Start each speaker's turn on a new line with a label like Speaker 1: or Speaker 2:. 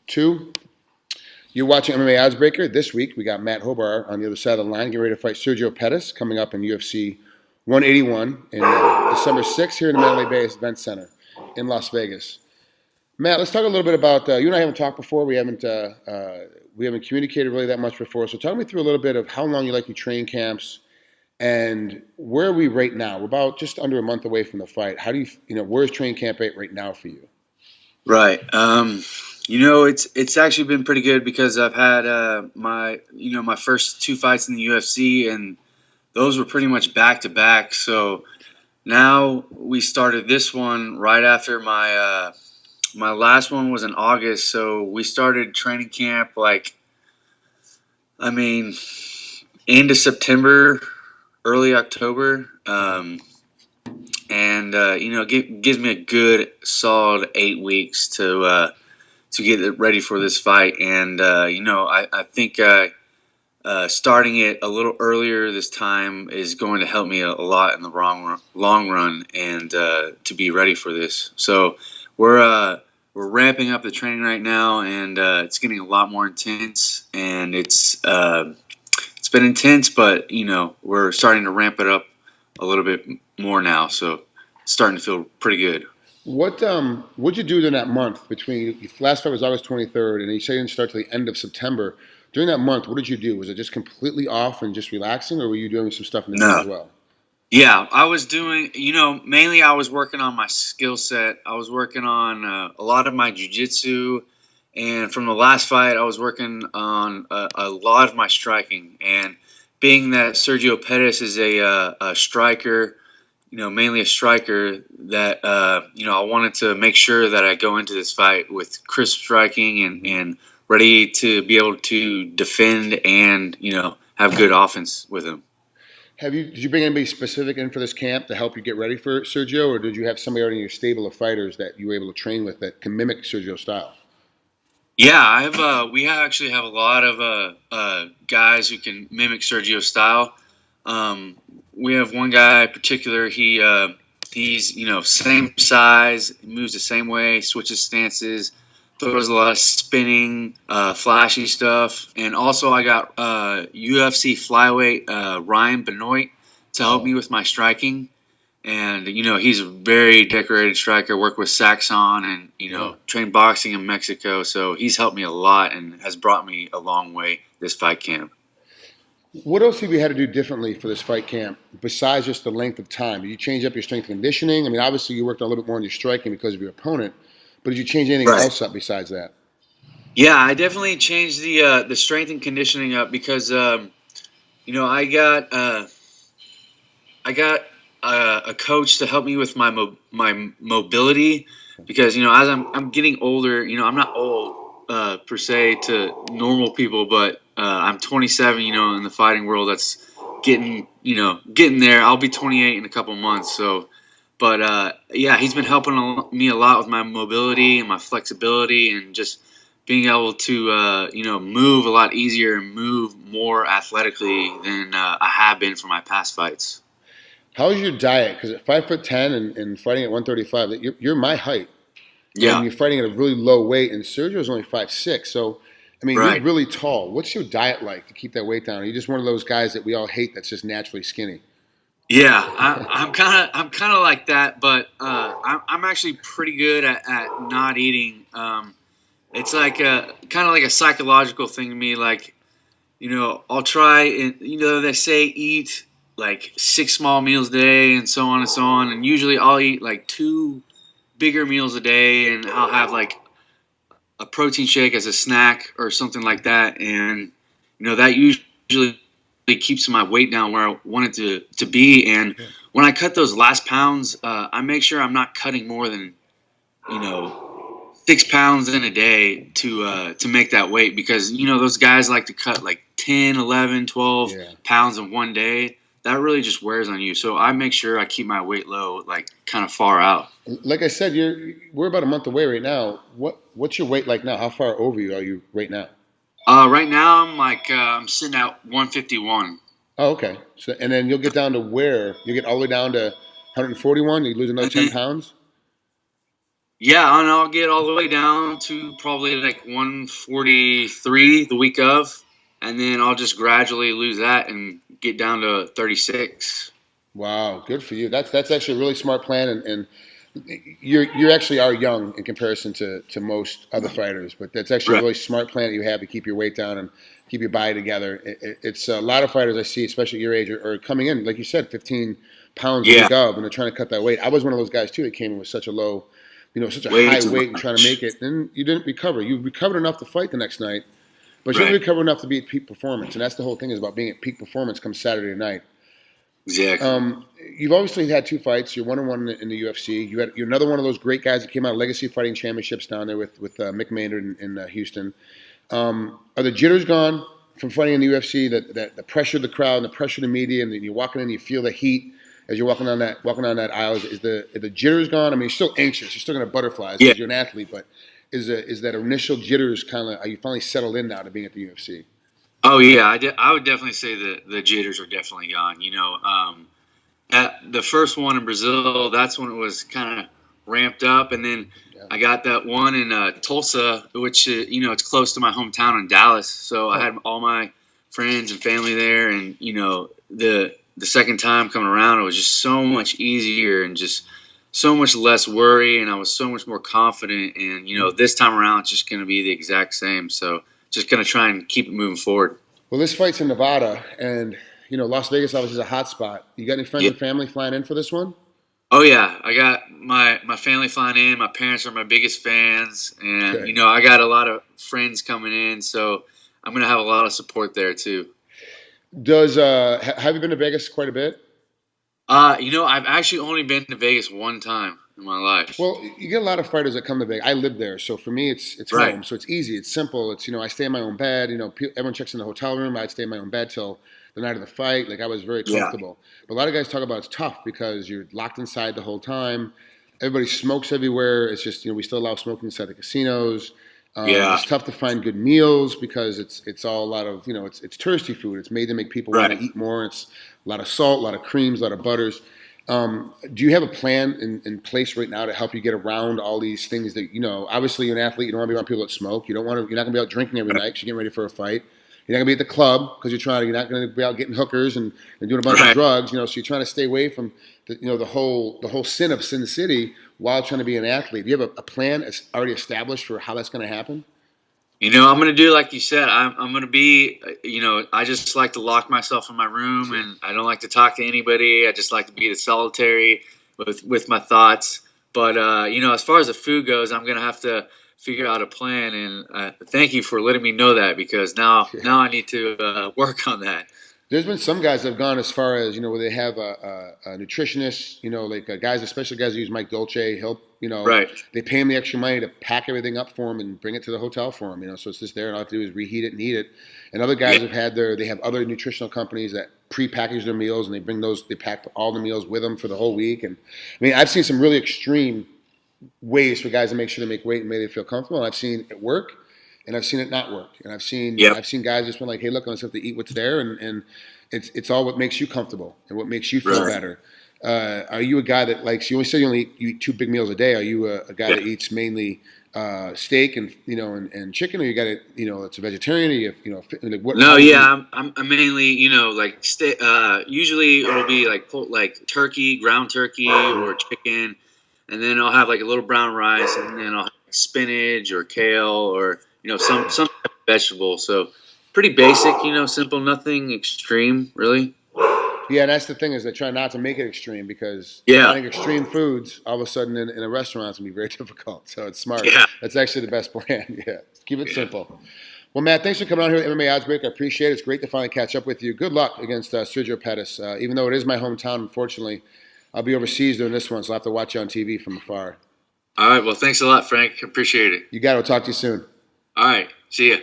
Speaker 1: 2. You're watching MMA Oddsbreaker. This week, we got Matt Hobar on the other side of the line, getting ready to fight Sergio Pettis, coming up in UFC 181 in December 6th here in the Mandalay Bay Events Center in Las Vegas. Matt, let's talk a little bit about you and I haven't talked before. We haven't communicated really that much before. So talk me through a little bit of how long you like to train camps and where are we right now? We're about just under a month away from the fight. How do where's training camp right now for you?
Speaker 2: Right. It's actually been pretty good because I've had my first 2 fights in the UFC, and those were pretty much back to back. So now we started this one right after my last one was in August. So we started training camp end of September, early October. It gives me a good solid 8 weeks to get ready for this fight. And I think starting it a little earlier this time is going to help me a lot in the long run, and to be ready for this. So we're ramping up the training right now, and it's getting a lot more intense. And it's been intense, but we're starting to ramp it up a little bit more now, so it's starting to feel pretty good.
Speaker 1: What'd you do during that month between your last fight was August 23rd, and you say you didn't start till the end of September? During that month, what did you do? Was it just completely off and just relaxing, or were you doing some stuff in the gym as well?
Speaker 2: Yeah, I was doing, mainly I was working on my skill set. I was working on a lot of my jiu-jitsu, and from the last fight, I was working on a lot of my striking. And being that Sergio Pettis is a striker, mainly a striker, that I wanted to make sure that I go into this fight with crisp striking and ready to be able to defend and have good offense with him.
Speaker 1: Did you bring anybody specific in for this camp to help you get ready for Sergio, or did you have somebody already in your stable of fighters that you were able to train with that can mimic Sergio's style?
Speaker 2: Yeah, we actually have a lot of guys who can mimic Sergio's style. We have one guy in particular. He's same size, moves the same way, switches stances, throws a lot of spinning, flashy stuff. And also I got UFC flyweight Ryan Benoit to help me with my striking. And, he's a very decorated striker, worked with Saxon and, trained boxing in Mexico. So he's helped me a lot and has brought me a long way this fight camp.
Speaker 1: What else have you had to do differently for this fight camp besides just the length of time? Did you change up your strength and conditioning? I mean, obviously you worked a little bit more on your striking because of your opponent, but did you change anything else up besides that?
Speaker 2: Yeah, I definitely changed the strength and conditioning up because, I got a coach to help me with my mobility, because as I'm getting older, I'm not old per se to normal people, but I'm 27, in the fighting world. That's getting there. I'll be 28 in a couple months. So, but he's been helping me a lot with my mobility and my flexibility, and just being able to move a lot easier and move more athletically than I have been for my past fights.
Speaker 1: How's your diet? Because at 5'10" and fighting at 135, you're my height.
Speaker 2: Yeah.
Speaker 1: And you're fighting at a really low weight, and Sergio's only 5'6". So, I mean,
Speaker 2: Right.
Speaker 1: You're really tall. What's your diet like to keep that weight down? Are you just one of those guys that we all hate that's just naturally skinny?
Speaker 2: Yeah, I'm kind of like that, but I'm actually pretty good at not eating. It's like kind of like a psychological thing to me. Like, I'll try, and they say eat like 6 small meals a day and so on and so on. And usually I'll eat like 2 bigger meals a day, and I'll have like a protein shake as a snack or something like that. And, that usually keeps my weight down where I want it to be. And when I cut those last pounds, I make sure I'm not cutting more than, 6 pounds in a day to make that weight, because, those guys like to cut like 10, 11, 12 pounds in one day. That really just wears on you. So I make sure I keep my weight low, like kind of far out.
Speaker 1: Like I said, we're about a month away right now. What's your weight like now? How far over are you right now?
Speaker 2: Right now I'm sitting at 151.
Speaker 1: Oh, okay. So, and then you'll get down to where? You get all the way down to 141? You lose another 10 pounds?
Speaker 2: Yeah, and I'll get all the way down to probably like 143 the week of, and then I'll just gradually lose that and get down to 36.
Speaker 1: Wow, good for you. That's actually a really smart plan, and you actually are young in comparison to most other fighters, but that's actually a
Speaker 2: Right.
Speaker 1: really smart plan that you have to keep your weight down and keep your body together. It's a lot of fighters I see, especially at your age, are coming in, like you said, 15 pounds a
Speaker 2: Yeah,
Speaker 1: week of, and they're trying to cut that weight. I was one of those guys too that came in with such a low, such a
Speaker 2: way
Speaker 1: high
Speaker 2: too
Speaker 1: weight and trying to
Speaker 2: much.
Speaker 1: make it. Then you didn't recover. You recovered enough to fight the next night, but you didn't
Speaker 2: Right.
Speaker 1: recover enough to be at peak performance. And that's the whole thing is about being at peak performance come Saturday night.
Speaker 2: Exactly.
Speaker 1: You've obviously had two fights. You're 1-1 in the UFC. You're another one of those great guys that came out of Legacy Fighting Championships down there with Mick Maynard in Houston. Are the jitters gone from fighting in the UFC? That the pressure of the crowd and the pressure of the media, and then you're walking in, you feel the heat as you're walking on that aisle. Is the jitters gone? I mean, you're still anxious. You're still going to butterflies
Speaker 2: Yeah.
Speaker 1: because you're an athlete, but is that initial jitters kind of? Are you finally settled in now to being at the UFC?
Speaker 2: Oh yeah, I would definitely say that the jitters are definitely gone. At the first one in Brazil, that's when it was kind of ramped up, and then
Speaker 1: Yeah.
Speaker 2: I got that one in Tulsa, which it's close to my hometown in Dallas. So I
Speaker 1: Oh,
Speaker 2: had all my friends and family there, and the second time coming around, it was just so much easier and just so much less worry, and I was so much more confident. And this time around, it's just going to be the exact same. So just going to try and keep it moving forward.
Speaker 1: well, this fight's in Nevada, and Las Vegas obviously is a hot spot. You got any friends
Speaker 2: Yeah.
Speaker 1: and family flying in for this one?
Speaker 2: Oh yeah, I got my family flying in. My parents are my biggest fans, and
Speaker 1: Okay.
Speaker 2: I got a lot of friends coming in, so I'm gonna have a lot of support there too.
Speaker 1: Have you been to Vegas quite a bit?
Speaker 2: I've actually only been to Vegas one time in my life.
Speaker 1: Well, you get a lot of fighters that come to Vegas. I live there, so for me, it's
Speaker 2: Right.
Speaker 1: home. So it's easy. It's simple. It's I stay in my own bed. Everyone checks in the hotel room. I'd stay in my own bed till the night of the fight. Like I was very
Speaker 2: Yeah.
Speaker 1: comfortable. But a lot of guys talk about it's tough because you're locked inside the whole time. Everybody smokes everywhere. It's just we still allow smoking inside the casinos.
Speaker 2: Yeah.
Speaker 1: It's tough to find good meals because it's all a lot of it's touristy food. It's made to make people want
Speaker 2: Right.
Speaker 1: to eat more. It's a lot of salt, a lot of creams, a lot of butters. Do you have a plan in place right now to help you get around all these things that obviously you're an athlete, you don't want to be around people that smoke. You're not going to be out drinking every night because you're getting ready for a fight. You're not going to be at the club because you're not going to be out getting hookers and doing a bunch of
Speaker 2: Right.
Speaker 1: drugs. So you're trying to stay away from the whole sin of Sin City while trying to be an athlete. Do you have a plan already established for how that's going to happen?
Speaker 2: I'm gonna do like you said. I'm gonna be. I just like to lock myself in my room, and I don't like to talk to anybody. I just like to be the solitary with my thoughts. But as far as the food goes, I'm gonna have to figure out a plan. And thank you for letting me know that because now I need to work on that.
Speaker 1: There's been some guys that have gone as far as where they have a nutritionist, like guys, especially guys that use Mike Dolce. He'll,
Speaker 2: Right.
Speaker 1: they pay him the extra money to pack everything up for him and bring it to the hotel for him. So it's just there, and all I have to do is reheat it and eat it. And other guys they have other nutritional companies that pre-package their meals and they pack all the meals with them for the whole week. And I mean, I've seen some really extreme ways for guys to make sure they make weight and make them feel comfortable. And I've seen it work, and I've seen it not work. And I've seen
Speaker 2: Yep.
Speaker 1: guys just been like, hey, look, I just have to eat what's there, and it's all what makes you comfortable and what makes you feel
Speaker 2: Right.
Speaker 1: better. Are you a guy that likes? You only say you eat 2 big meals a day. Are you a guy that eats mainly steak and and chicken, or you got it? It's a vegetarian. Or like what?
Speaker 2: No,
Speaker 1: how do you
Speaker 2: yeah, I'm mainly, usually it'll be like turkey, ground turkey or chicken, and then I'll have like a little brown rice, and then I'll have spinach or kale or some type of vegetable. So pretty basic, simple, nothing extreme, really.
Speaker 1: Yeah, and that's the thing is they try not to make it extreme because
Speaker 2: Yeah.
Speaker 1: finding extreme foods all of a sudden in a restaurant can be very difficult. So it's smart.
Speaker 2: Yeah.
Speaker 1: That's actually the best plan. Yeah, keep it simple. Well, Matt, thanks for coming on here at MMA Oddsbreaker. I appreciate it. It's great to finally catch up with you. Good luck against Sergio Pettis. Even though it is my hometown, unfortunately, I'll be overseas doing this one, so I'll have to watch you on TV from afar.
Speaker 2: All right, well, thanks a lot, Frank. Appreciate it.
Speaker 1: You got it. We'll talk to you soon.
Speaker 2: All right, see ya.